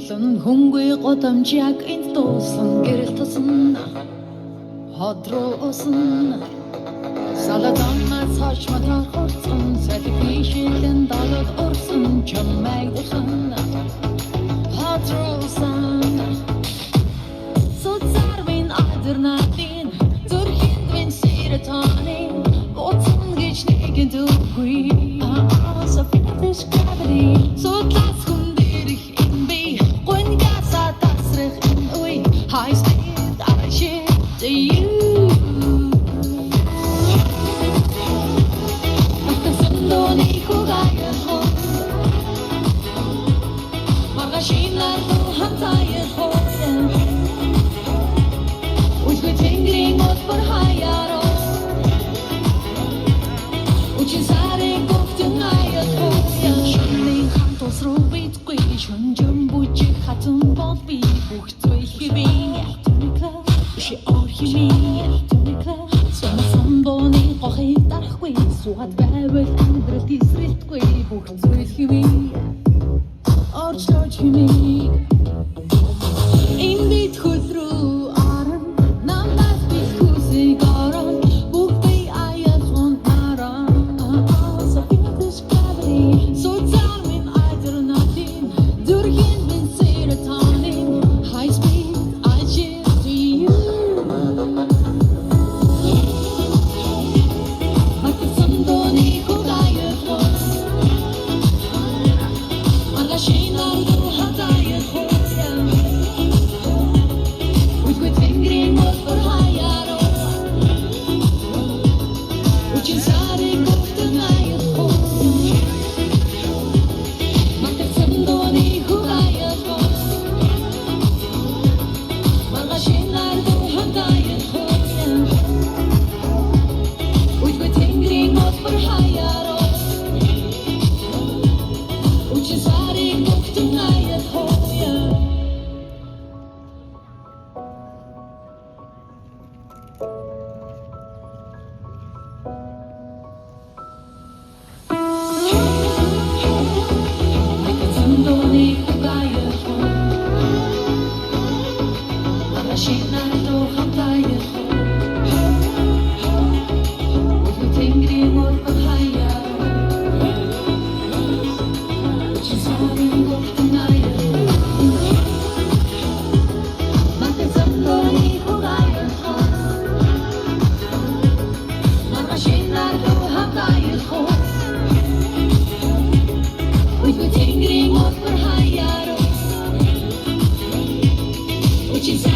Олон хөнгөө годамжийг интуусан гэрэл тусан ходроосон саладамаас хойш матар хорцсон сэлфишэлэн далад орсон чамайг усан ходроосон соцарвин адернатин зүрхэнд вин серотонин утсан гэж нэгэн дүүгүй so feel this gravity so that's high speed, I shit to you. After ko gaya ho, magashinar to hantaya ho. Uj tingling mot par hayaro, uj sare koftun ayat ho. Shunning hantos rubit kwe shunjum buji hatun bobi buchtoi hibi. She all he made to the club. So somebody قخي تخوي سوات بابل أندرت يسرت قوي بوخت زويت خمي أرشاج خمي إن بيت خسرو آرم نام بس بيت خوزي قارم بوخ بي آيات خون نارم So feel this gravity So tell me I do nothing Durgin bin serotonin High speed I cheer to you She's